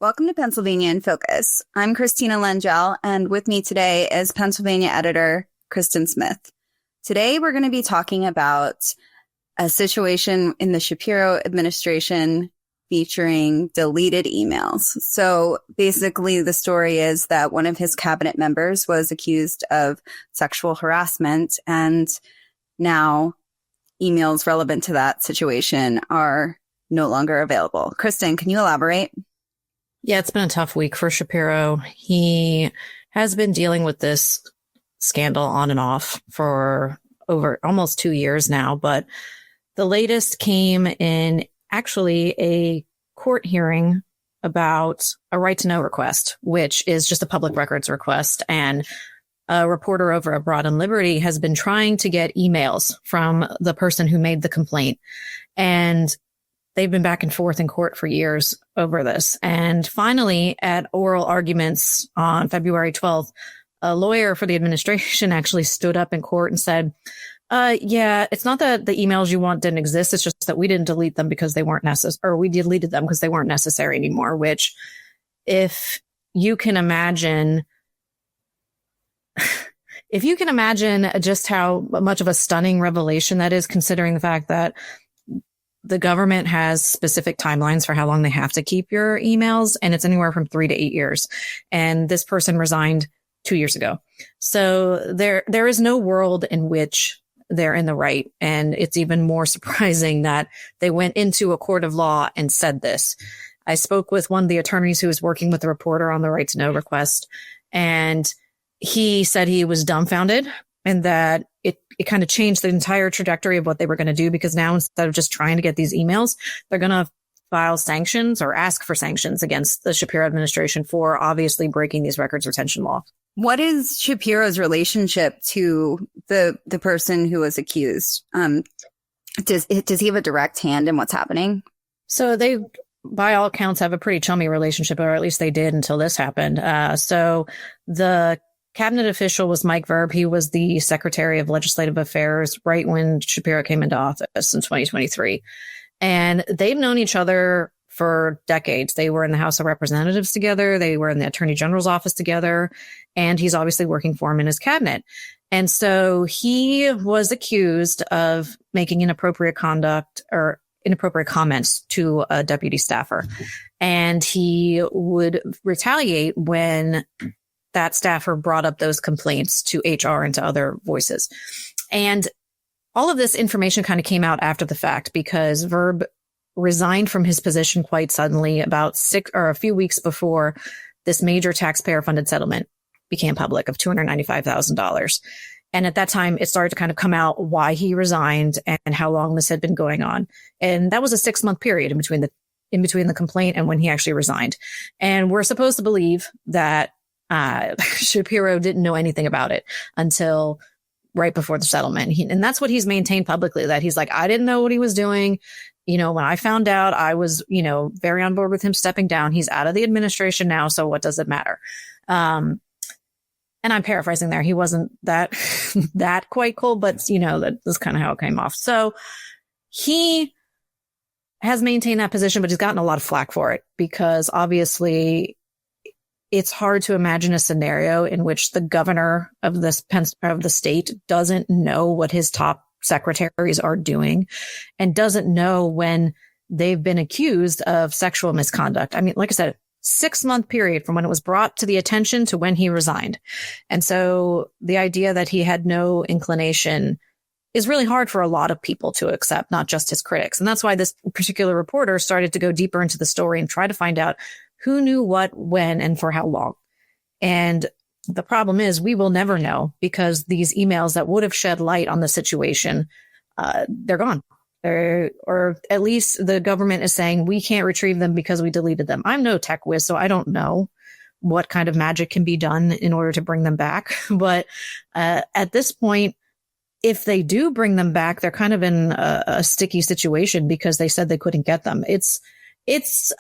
Welcome to Pennsylvania in Focus. I'm Christina Lengel, and with me today is Pennsylvania editor Kristen Smith. Today, we're going to be talking about a situation in the Shapiro administration featuring deleted emails. So basically, the story is that one of his cabinet members was accused of sexual harassment, and now emails relevant to that situation are no longer available. Kristen, can you elaborate? Yeah, it's been a tough week for Shapiro. He has been dealing with this scandal on and off for over almost 2 years now, but the latest came in actually a court hearing about a right to know request, which is just a public records request. And a reporter over at Broad and Liberty has been trying to get emails from the person who made the complaint. And they've been back and forth in court for years over this. And finally, at oral arguments on February 12th, a lawyer for the administration actually stood up in court and said, yeah, it's not that the emails you want didn't exist. It's just that we didn't delete them because they weren't necessary, or we deleted them because they weren't necessary anymore, which if you can imagine, just how much of a stunning revelation that is, considering the fact that the government has specific timelines for how long they have to keep your emails, and it's anywhere from 3 to 8 years. And this person resigned 2 years ago. So there is no world in which they're in the right. And it's even more surprising that they went into a court of law and said this. I spoke with one of the attorneys who was working with the reporter on the right to know request, and he said he was dumbfounded and that it kind of changed the entire trajectory of what they were going to do, because now instead of just trying to get these emails, they're going to file sanctions or ask for sanctions against the Shapiro administration for obviously breaking these records retention laws. What is Shapiro's relationship to the person who was accused? Does he have a direct hand in what's happening? So they, by all accounts, have a pretty chummy relationship, or at least they did until this happened. So the cabinet official was Mike Verb. He was the Secretary of Legislative Affairs right when Shapiro came into office in 2023. And they've known each other for decades. They were in the House of Representatives together. They were in the Attorney General's office together. And he's obviously working for him in his cabinet. And so he was accused of making inappropriate conduct or inappropriate comments to a deputy staffer. And he would retaliate when that staffer brought up those complaints to HR and to other voices. And all of this information kind of came out after the fact, because Verb resigned from his position quite suddenly about a few weeks before this major taxpayer funded settlement became public of $295,000. And at that time, it started to kind of come out why he resigned and how long this had been going on. And that was a 6-month period in between the complaint and when he actually resigned. And we're supposed to believe that Shapiro didn't know anything about it until right before the settlement. And that's what he's maintained publicly, that he's like, I didn't know what he was doing. When I found out, I was, very on board with him stepping down. He's out of the administration now. So what does it matter? And I'm paraphrasing there. He wasn't that quite cold, but that's kind of how it came off. So he has maintained that position, but he's gotten a lot of flack for it, because obviously it's hard to imagine a scenario in which the governor of the state doesn't know what his top secretaries are doing and doesn't know when they've been accused of sexual misconduct. I mean, like I said, 6-month period from when it was brought to the attention to when he resigned. And so the idea that he had no inclination is really hard for a lot of people to accept, not just his critics. And that's why this particular reporter started to go deeper into the story and try to find out who knew what, when, and for how long. And the problem is we will never know, because these emails that would have shed light on the situation, they're gone. Or at least the government is saying we can't retrieve them because we deleted them. I'm no tech whiz, so I don't know what kind of magic can be done in order to bring them back. But at this point, if they do bring them back, they're kind of in a sticky situation because they said they couldn't get them. It's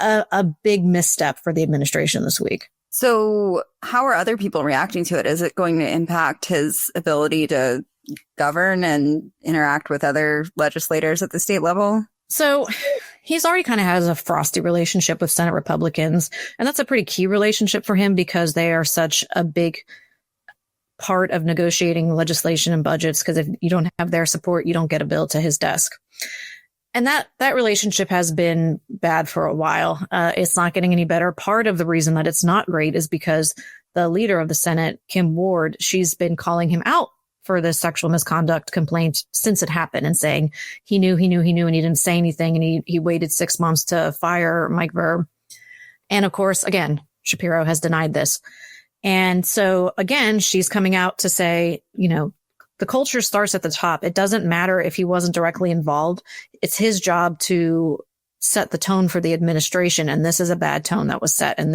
a big misstep for the administration this week. So how are other people reacting to it? Is it going to impact his ability to govern and interact with other legislators at the state level? So he's already kind of has a frosty relationship with Senate Republicans. And that's a pretty key relationship for him because they are such a big part of negotiating legislation and budgets. Because if you don't have their support, you don't get a bill to his desk. And that relationship has been bad for a while. It's not getting any better. Part of the reason that it's not great is because the leader of the Senate, Kim Ward, she's been calling him out for this sexual misconduct complaint since it happened and saying he knew, and he didn't say anything. And he waited 6 months to fire Mike Verb. And of course, again, Shapiro has denied this. And so again, she's coming out to say, the culture starts at the top. It doesn't matter if he wasn't directly involved. It's his job to set the tone for the administration. And this is a bad tone that was set. And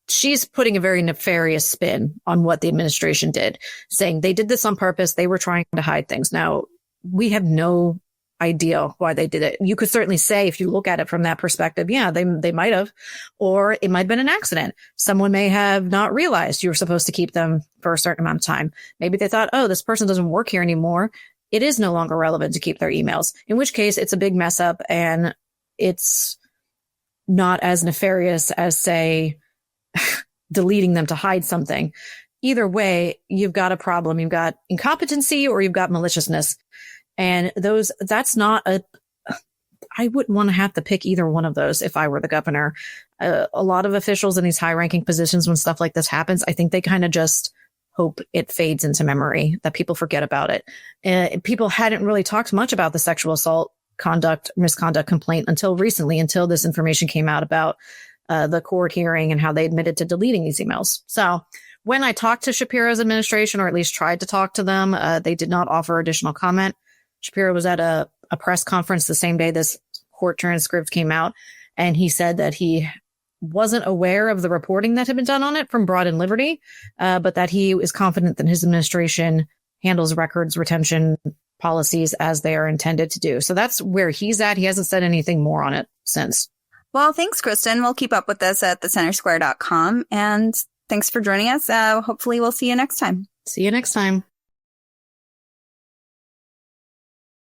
she's putting a very nefarious spin on what the administration did, saying they did this on purpose. They were trying to hide things. Now, we have no idea why they did it. You could certainly say, if you look at it from that perspective, yeah, they might have, or it might have been an accident. Someone may have not realized you were supposed to keep them for a certain amount of time. Maybe they thought, oh, this person doesn't work here anymore. It is no longer relevant to keep their emails, in which case it's a big mess up and it's not as nefarious as, say, deleting them to hide something. Either way, you've got a problem. You've got incompetency or you've got maliciousness. And I wouldn't want to have to pick either one of those if I were the governor. A lot of officials in these high ranking positions, when stuff like this happens, I think they kind of just hope it fades into memory, that people forget about it. People hadn't really talked much about the sexual assault misconduct complaint until recently, until this information came out about the court hearing and how they admitted to deleting these emails. So when I talked to Shapiro's administration, or at least tried to talk to them, they did not offer additional comment. Shapiro was at a press conference the same day this court transcript came out, and he said that he wasn't aware of the reporting that had been done on it from Broad and Liberty, but that he is confident that his administration handles records retention policies as they are intended to do. So that's where he's at. He hasn't said anything more on it since. Well, thanks, Kristen. We'll keep up with this at thecentersquare.com. And thanks for joining us. Hopefully we'll see you next time. See you next time.